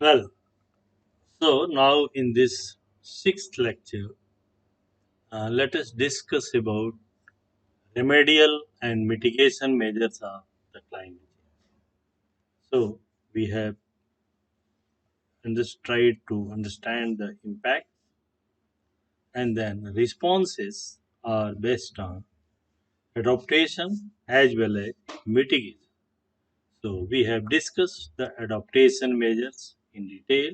Well, so now in this sixth lecture, let us discuss about remedial and mitigation measures of the climate change. So we have tried to understand the impact, and then responses are based on adaptation as well as mitigation. So we have discussed the adaptation measures in detail,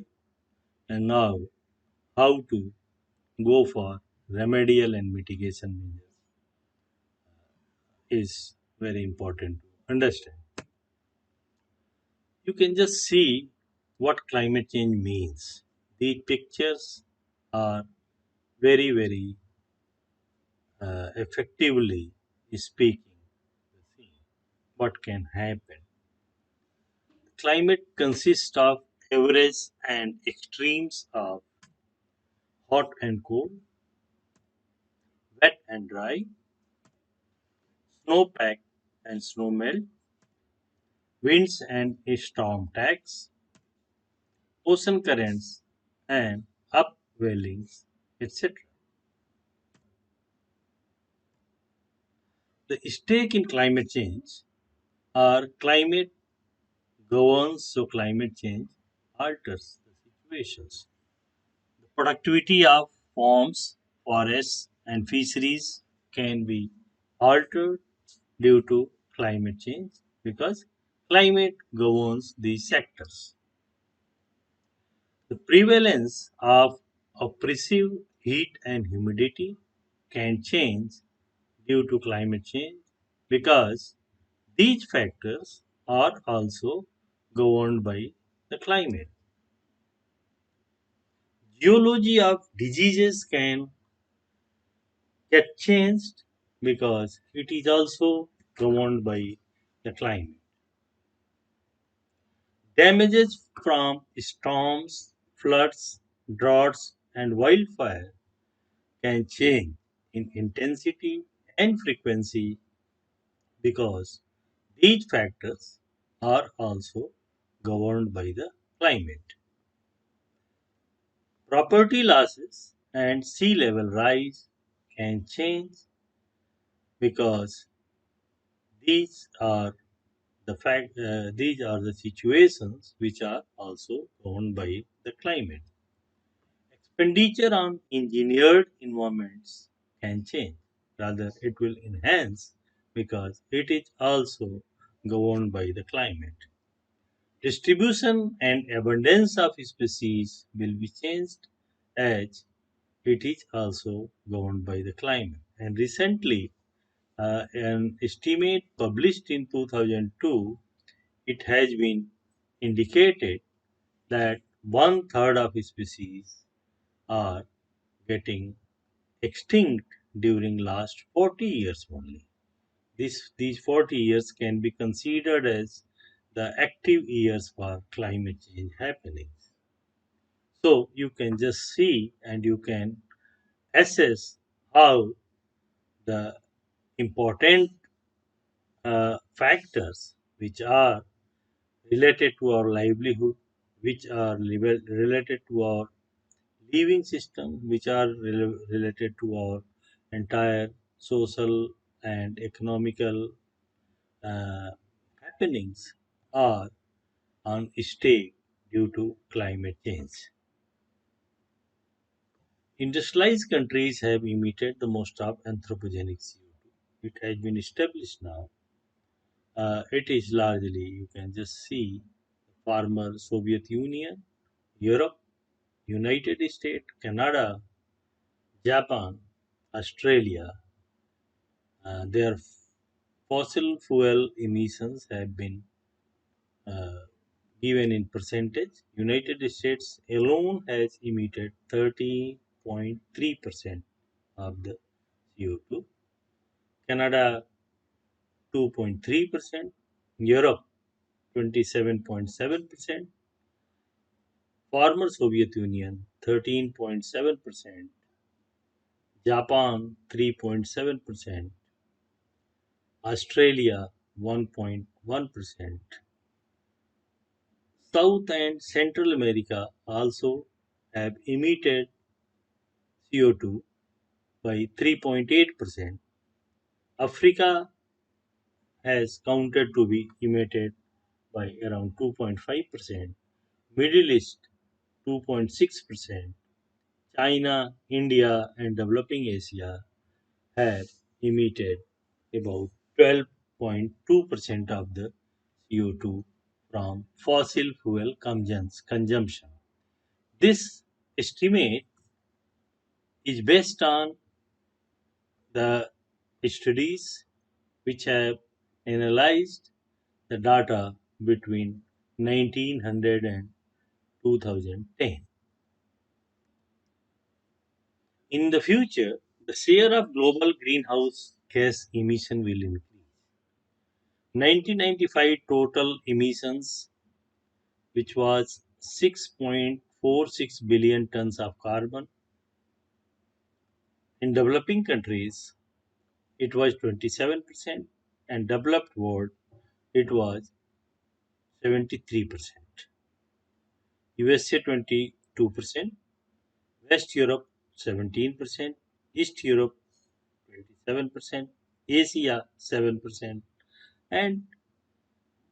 and now how to go for remedial and mitigation measures is very important to understand. You can just see what climate change means. These pictures are very effectively speaking what can happen. Climate consists of average and extremes of hot and cold, wet and dry, snowpack and snowmelt, winds and storm tags, ocean currents and upwellings, etc. The stake in climate change are climate governs, so climate change alters the situations. The productivity of farms, forests, and fisheries can be altered due to climate change because climate governs these sectors. The prevalence of oppressive heat and humidity can change due to climate change because these factors are also governed by the climate. Geology of diseases can get changed because it is also governed by the climate. Damages from storms, floods, droughts, and wildfire can change in intensity and frequency because these factors are also governed by the climate. Property losses and sea level rise can change because these are these are the situations which are also governed by the climate. Expenditure on engineered environments can change. Rather, it will enhance because it is also governed by the climate. Distribution and abundance of species will be changed as it is also governed by the climate. And recently, an estimate published in 2002, it has been indicated that one third of species are getting extinct during last 40 years only. These 40 years can be considered as the active years for climate change happenings. So you can just see and you can assess how the important factors which are related to our livelihood, which are related to our living system, which are related to our entire social and economical uh, happenings are on stake due to climate change. Industrialized countries have emitted the most of anthropogenic CO2. It has been established now. It is largely, you can just see, former Soviet Union, Europe, United States, Canada, Japan, Australia. Their fossil fuel emissions have been uh, given in percentage. United States alone has emitted 30.3% of the CO2, Canada 2.3%, Europe 27.7%, former Soviet Union 13.7%, Japan 3.7%, Australia 1.1%, South and Central America also have emitted CO2 by 3.8%. Africa has counted to be emitted by around 2.5%, Middle East 2.6%, China, India, and developing Asia have emitted about 12.2% of the CO2 from fossil fuel consumption. This estimate is based on the studies which have analyzed the data between 1900 and 2010. In the future, the share of global greenhouse gas emission will increase. 1995 total emissions, which was 6.46 billion tons of carbon. In developing countries, it was 27%, and developed world, it was 73%. USA 22%, West Europe 17%, East Europe 27%, Asia 7%, and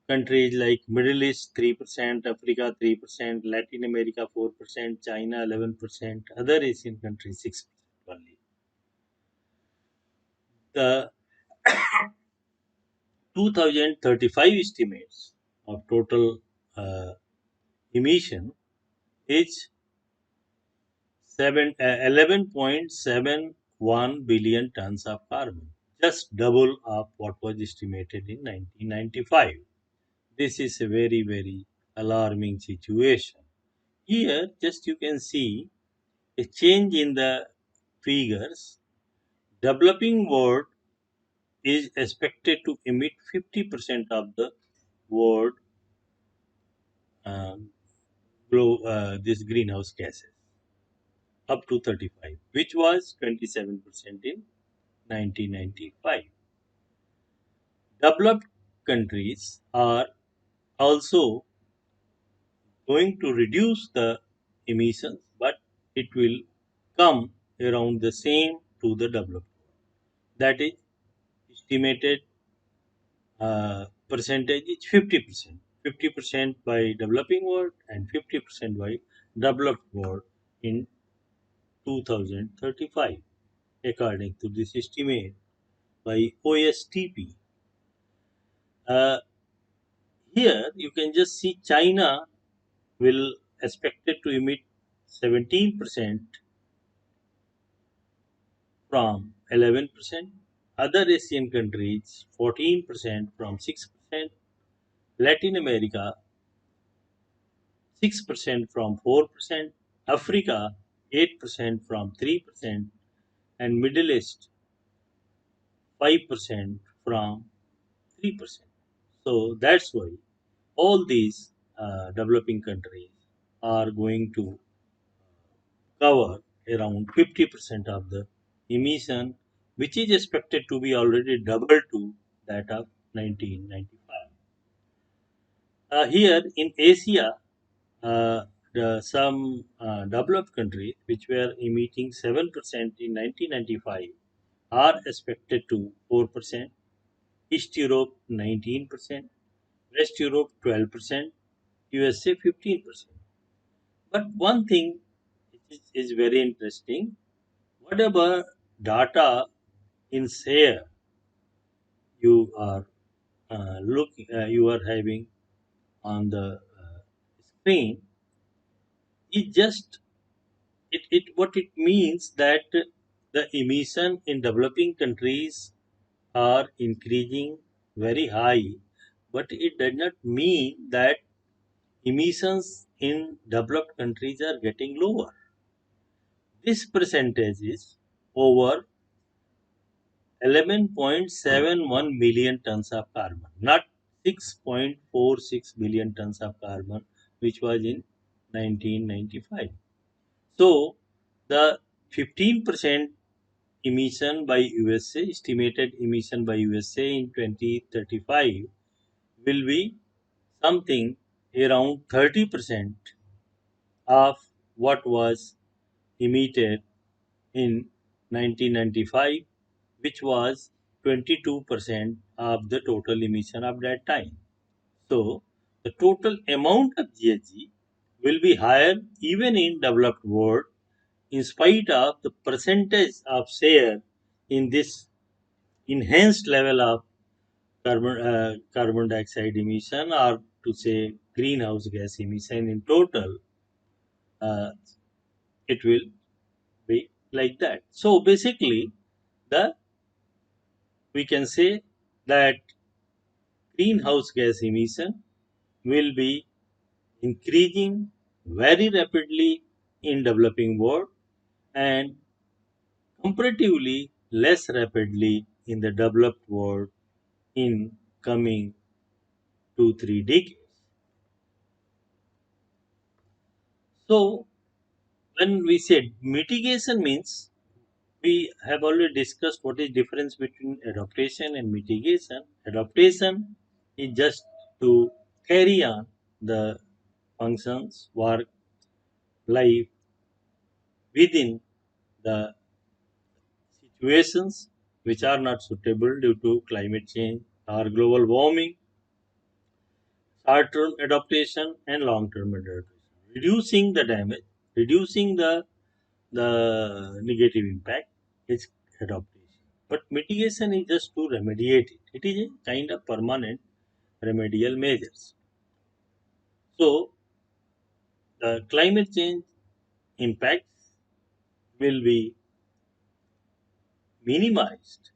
countries like Middle East 3%, Africa 3%, Latin America 4%, China 11%, other Asian countries 6% only. The 2035 estimates of total uh, emission is 11.71 billion tons of carbon, just double of what was estimated in 1995. This is a very, very alarming situation. Here, just you can see a change in the figures. Developing world is expected to emit 50% of the world um, this greenhouse gases up to 35, which was 27% in 1995. Developed countries are also going to reduce the emissions, but it will come around the same to the developed. That is estimated percentage is 50%. 50% by developing world and 50% by developed world in 2035, according to this estimate by OSTP. Uh, Here you can just see China will expected to emit 17% from 11%, other Asian countries 14% from 6%, Latin America 6% from 4%, Africa 8% from 3%, and Middle East 5% from 3%. So that's why all these developing countries are going to cover around 50% of the emission, which is expected to be already double to that of 1995. Here in Asia, some developed countries which were emitting 7% in 1995 are expected to 4%, East Europe 19%, West Europe 12%, USA 15%. But one thing which is very interesting, whatever data in share you are you are having on the screen, it just it what it means that the emission in developing countries are increasing very high, but it does not mean that emissions in developed countries are getting lower. This percentage is over 11.71 million tons of carbon, not 6.46 billion tons of carbon, which was in 1995. So, the 15% emission by USA, estimated emission by USA in 2035 will be something around 30% of what was emitted in 1995, which was 22% of the total emission of that time. So, the total amount of GHG will be higher even in developed world in spite of the percentage of share in this enhanced level of carbon dioxide emission, or to say greenhouse gas emission in total, uh, it will be like that. So basically, the we can say that greenhouse gas emission will be increasing very rapidly in developing world and comparatively less rapidly in the developed world in coming 2 3 decades. So when we say mitigation means, we have already discussed what is difference between adaptation and mitigation. Adaptation is just to carry on the functions, work, life within the situations which are not suitable due to climate change or global warming, short-term adaptation and long-term adaptation, reducing the damage, reducing the negative impact is adaptation. But mitigation is just to remediate it. It is a kind of permanent remedial measures. So the climate change impacts will be minimized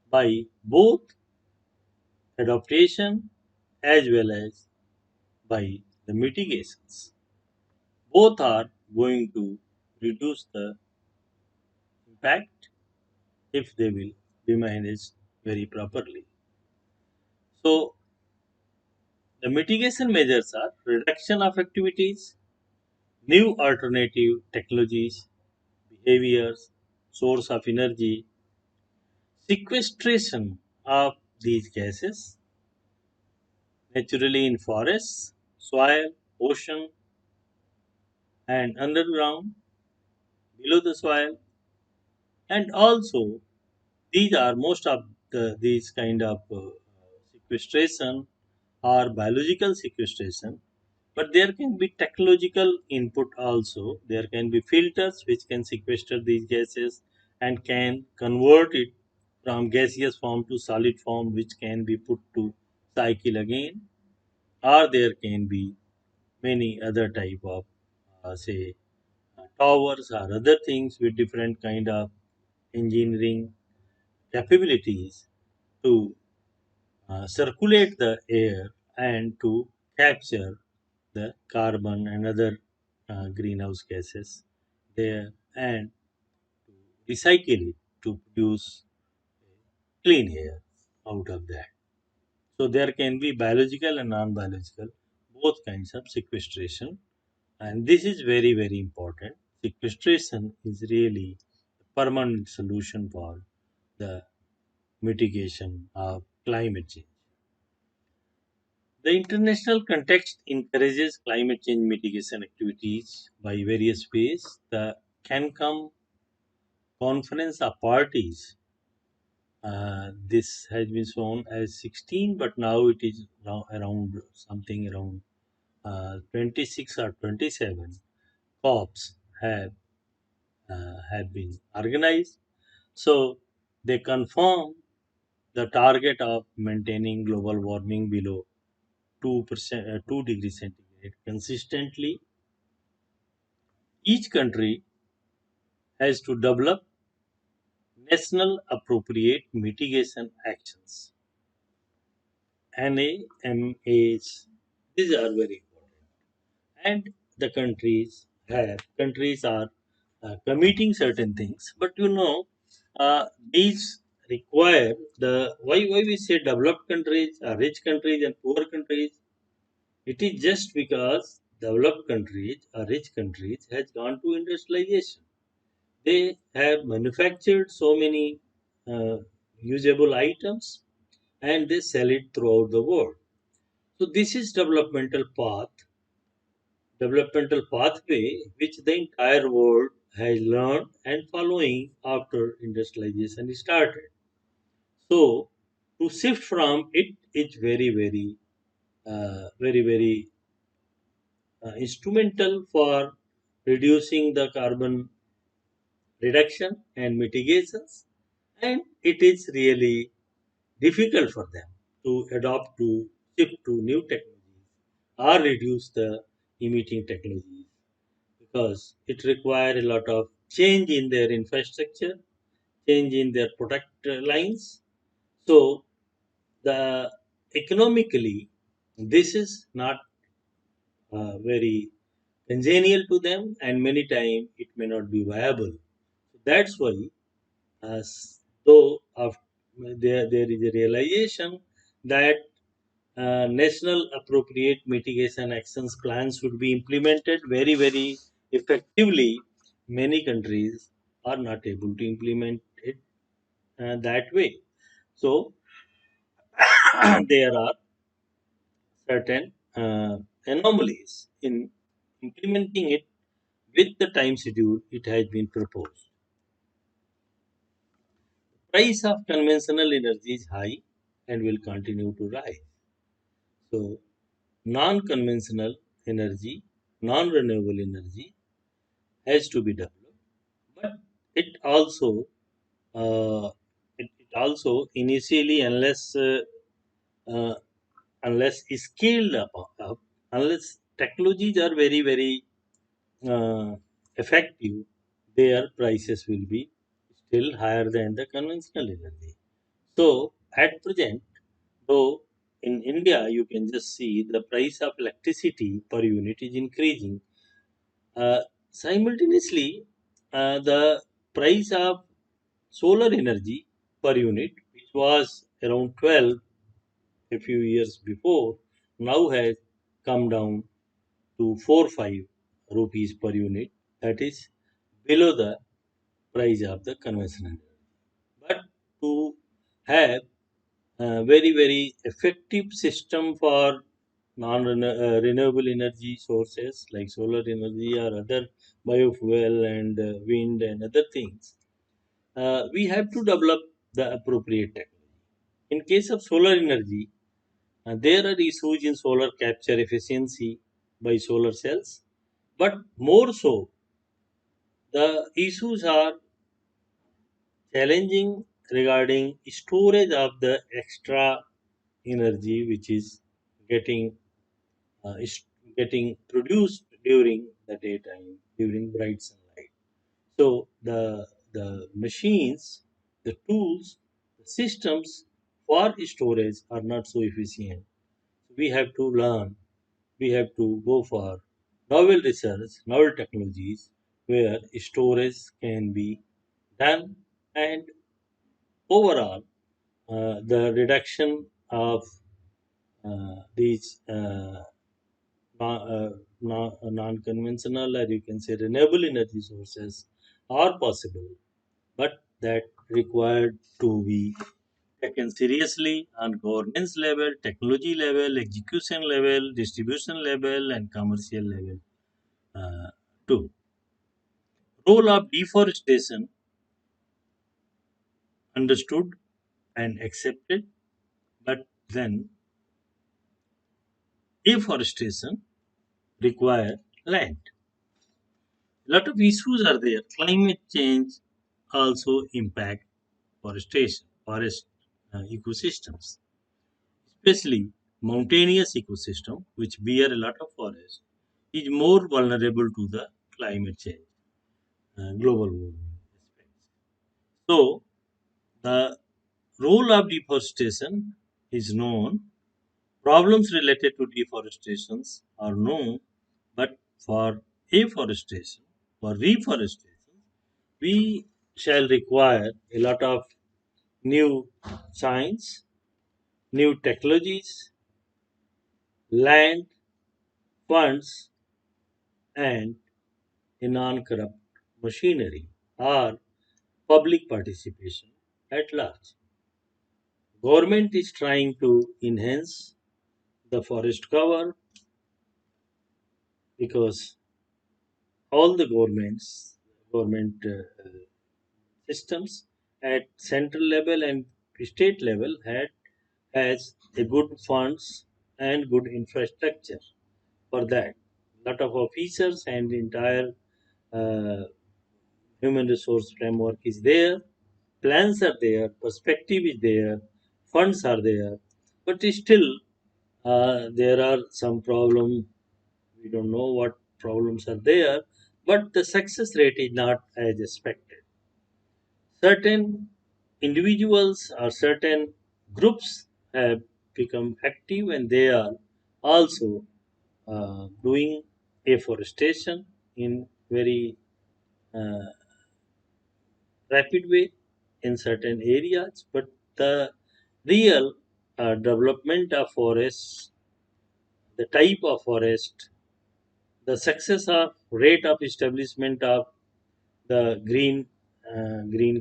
by both adaptation as well as by the mitigations. Both are going to reduce the impact if they will be managed very properly. So the mitigation measures are reduction of activities, new alternative technologies, behaviors, source of energy, sequestration of these gases naturally in forests, soil, ocean, and underground, below the soil, and also these are most of these kind of sequestration or biological sequestration, but there can be technological input also. There can be filters which can sequester these gases and can convert it from gaseous form to solid form, which can be put to cycle again, or there can be many other type of say towers or other things with different kind of engineering capabilities to circulate the air and to capture the carbon and other greenhouse gases there and recycle it to produce clean air out of that. So there can be biological and non-biological, both kinds of sequestration, and this is very very important. Sequestration is really a permanent solution for the mitigation of climate change. The international context encourages climate change mitigation activities by various ways. The CANCOM conference of parties, this has been shown as 16, but now it is now around something around 26 or 27 COPs have been organized. So they confirm the target of maintaining global warming below 2%, 2 degrees centigrade consistently. Each country has to develop national appropriate mitigation actions, NAMAs. These are very important. And the countries are committing certain things, but these require the why we say developed countries, rich countries, and poor countries. It is just because developed countries or rich countries has gone to industrialization. They have manufactured so many uh, usable items and they sell it throughout the world. So this is developmental pathway which the entire world has learned and following after industrialization started. So to shift from it is very instrumental for reducing the carbon reduction and mitigations, and it is really difficult for them to adopt to shift to new technologies or reduce the emitting technologies because it requires a lot of change in their infrastructure, change in their product lines. So the economically, this is not very congenial to them, and many times it may not be viable. That's why, though there is a realization that national appropriate mitigation actions plans should be implemented very effectively, many countries are not able to implement it that way. So there are certain anomalies in implementing it with the time schedule it has been proposed. Price of conventional energy is high and will continue to rise. So non-conventional energy, non-renewable energy has to be developed, but it also it also initially uh, unless scaled up, unless technologies are very uh, effective, their prices will be still higher than the conventional energy. So at present, though in India you can just see the price of electricity per unit is increasing. Simultaneously, the price of solar energy per unit, which was around 12 a few years before, now has come down to 4 5 rupees per unit. That is below the price of the conventional energy. But to have a very effective system for non-renewable energy sources like solar energy or other biofuel and wind and other things, we have to develop the appropriate technology. In case of solar energy, there are issues in solar capture efficiency by solar cells, but more so, the issues are challenging regarding storage of the extra energy which is getting is getting produced during the daytime during bright sunlight. So the machines, the tools, the systems for storage are not so efficient. We have to learn, we have to go for novel research, novel technologies where storage can be done, and overall the reduction of these non-conventional, or you can say renewable energy sources are possible, but that required to be taken seriously on governance level, technology level, execution level, distribution level, and commercial level uh, too. Role of deforestation understood and accepted, but then afforestation require land. A lot of issues are there. Climate change also impact forest ecosystems, especially mountainous ecosystem, which bear a lot of forest, is more vulnerable to the climate change, global warming aspects. So the role of deforestation is known. Problems related to deforestation are known, but for afforestation, for reforestation, we shall require a lot of new science, new technologies, land, funds, and a non-corrupt machinery or public participation at large. Government is trying to enhance the forest cover, because all the government systems at central level and state level has a good funds and good infrastructure for that. Lot of officers and entire uh, human resource framework is there, plans are there, perspective is there, funds are there, but still there are some problem. We don't know what problems are there, but the success rate is not as expected. Certain individuals or certain groups have become active and they are also doing afforestation in very uh, rapid way in certain areas, but the real development of forests, the type of forest, the success of rate of establishment of the green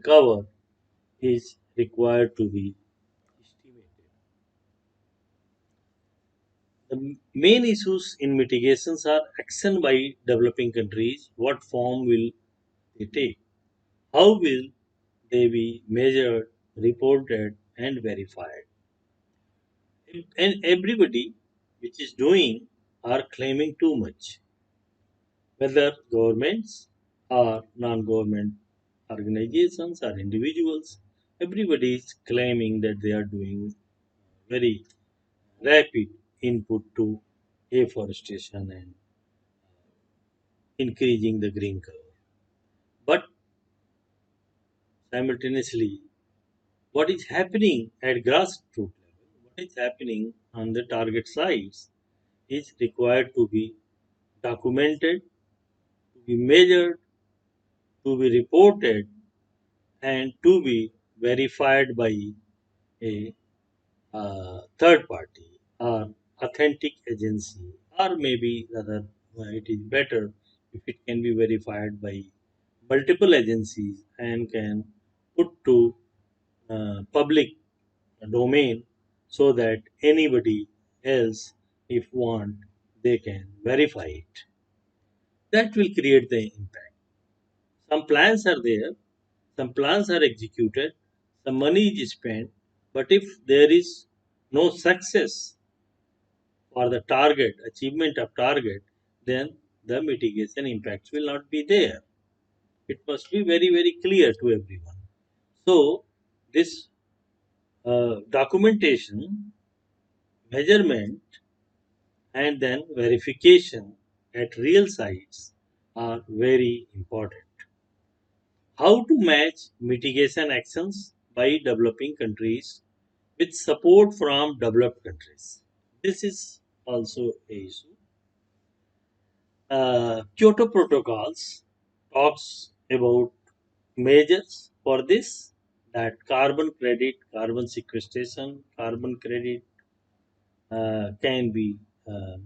cover is required to be estimated. The main issues in mitigations are action by developing countries. What form will they take? How will they be measured, reported, and verified? And everybody which is doing are claiming too much, whether governments or non-government organizations or individuals. Everybody is claiming that they are doing very rapid input to afforestation and increasing the green cover. But simultaneously, what is happening at grassroots level, what is happening on the target sites is required to be documented, to be measured, to be reported, and to be verified by a third party or authentic agency, or maybe rather it is better if it can be verified by multiple agencies and can put to public domain so that anybody else if want they can verify it. That will create the impact. Some plans are there, some plans are executed, some money is spent, but if there is no success for the target, achievement of target, then the mitigation impacts will not be there. It must be very, very clear to everyone. So, this documentation, measurement, and then verification at real sites are very important. How to match mitigation actions by developing countries with support from developed countries. This is also a issue. Kyoto protocols talks about measures for this, that carbon credit, carbon sequestration, carbon credit can be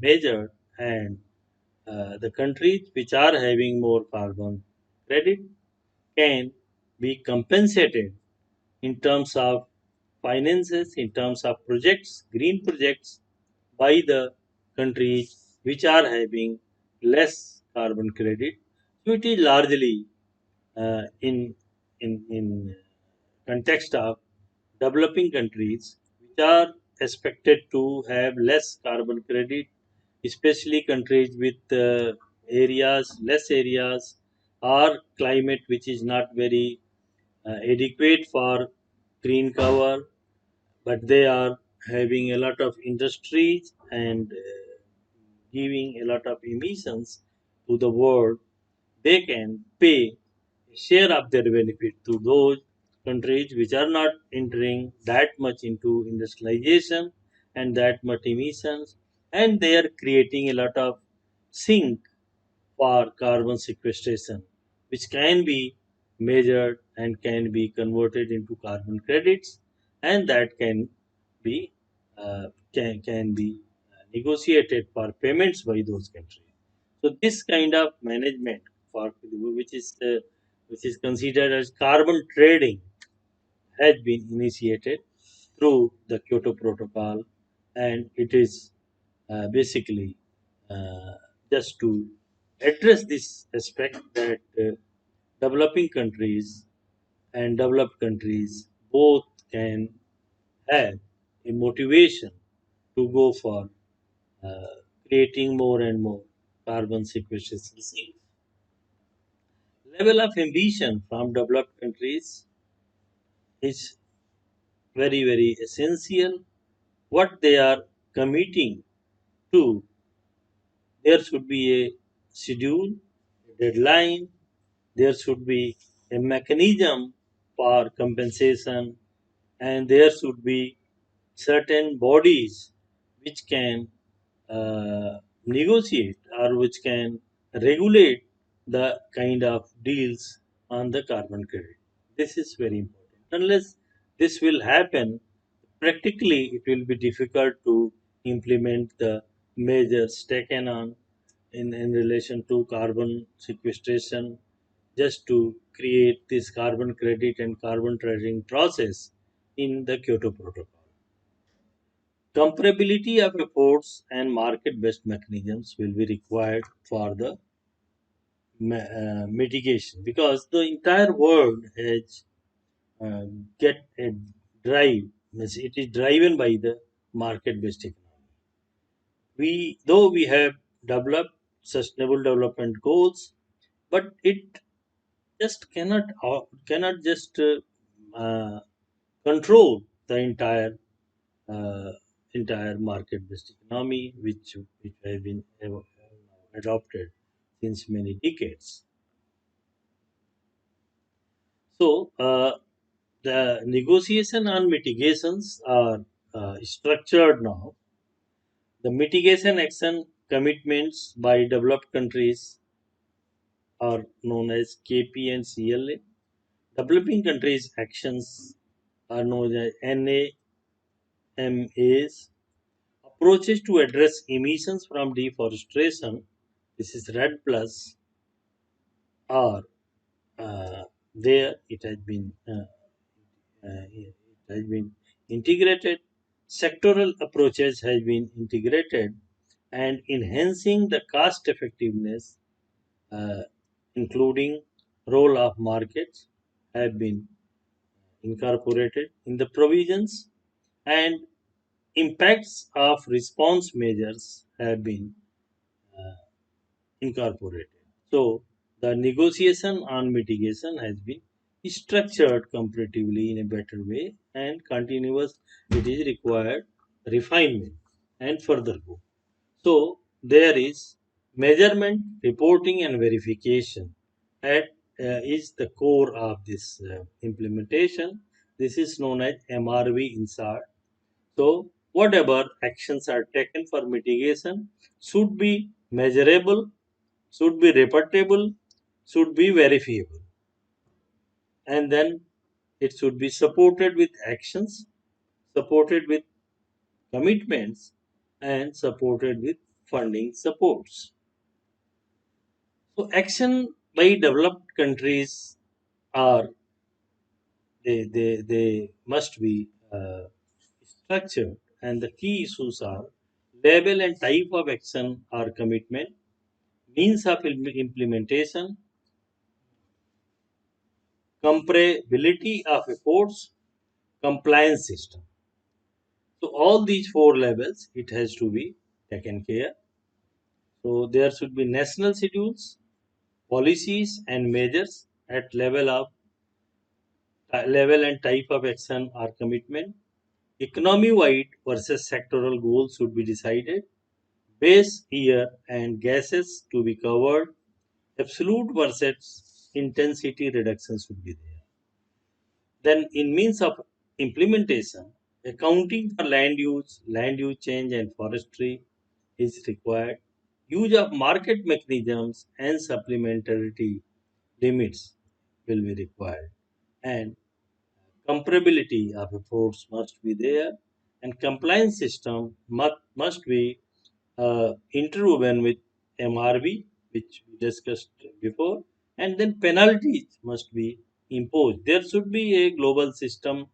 measured, and the countries which are having more carbon credit can be compensated in terms of finances, in terms of projects, green projects, by the countries which are having less carbon credit. So it is largely in context of developing countries which are expected to have less carbon credit, especially countries with less areas, or climate which is not very adequate for green cover, but they are having a lot of industries and giving a lot of emissions to the world. They can pay a share of their benefit to those countries which are not entering that much into industrialization and that much emissions, and they are creating a lot of sink for carbon sequestration, which can be measured and can be converted into carbon credits, and that be can be negotiated for payments by those countries. So this kind of management for which is considered as carbon trading has been initiated through the Kyoto Protocol, and it is basically uh, just to address this aspect that developing countries and developed countries both can have a motivation to go for uh, creating more and more carbon sequestration sinks. Level of ambition from developed countries is very essential. What they are committing to, there should be a schedule, a deadline, there should be a mechanism for compensation, and there should be certain bodies which can negotiate or which can regulate the kind of deals on the carbon credit. This is very important. Unless this will happen, practically it will be difficult to implement the measures taken on in relation to carbon sequestration just to create this carbon credit and carbon trading process in the Kyoto Protocol. Comparability of efforts and market-based mechanisms will be required for the mitigation because the entire world has get a drive. Means it is driven by the market-based economy. Though we have developed sustainable development goals, but it just cannot just control the uh, entire market-based economy, which have been adopted since many decades. So the negotiation on mitigations are structured now. The mitigation action commitments by developed countries are known as KP and CLA. Developing countries actions are known as NAMAs. Approaches to address emissions from deforestation, this is red plus, are there. It has been integrated. Sectoral approaches has been integrated, and enhancing the cost effectiveness, uh, including role of markets, have been incorporated in the provisions, and impacts of response measures have been incorporated. So, the negotiation on mitigation has been structured comparatively in a better way, and continuous it is required refinement and further go. So, there is measurement, reporting, and verification at is the core of this implementation. This is known as MRV insert. So, whatever actions are taken for mitigation should be measurable, should be repeatable, should be verifiable, and then it should be supported with actions, supported with commitments, and supported with funding supports. So, action by developed countries are they must be structured, and the key issues are level and type of action or commitment, means of implementation, comparability of efforts, compliance system. So all these four levels it has to be taken care. So there should be national schedules, policies and measures at level and type of action or commitment. Economy wide versus sectoral goals should be decided. Base year and gases to be covered. Absolute versus intensity reduction should be there. Then, in means of implementation, accounting for land use change, and forestry is required. Use of market mechanisms and supplementarity limits will be required. And comparability of efforts must be there. And compliance system must be interwoven with MRV, which we discussed before, and then penalties must be imposed. There should be a global system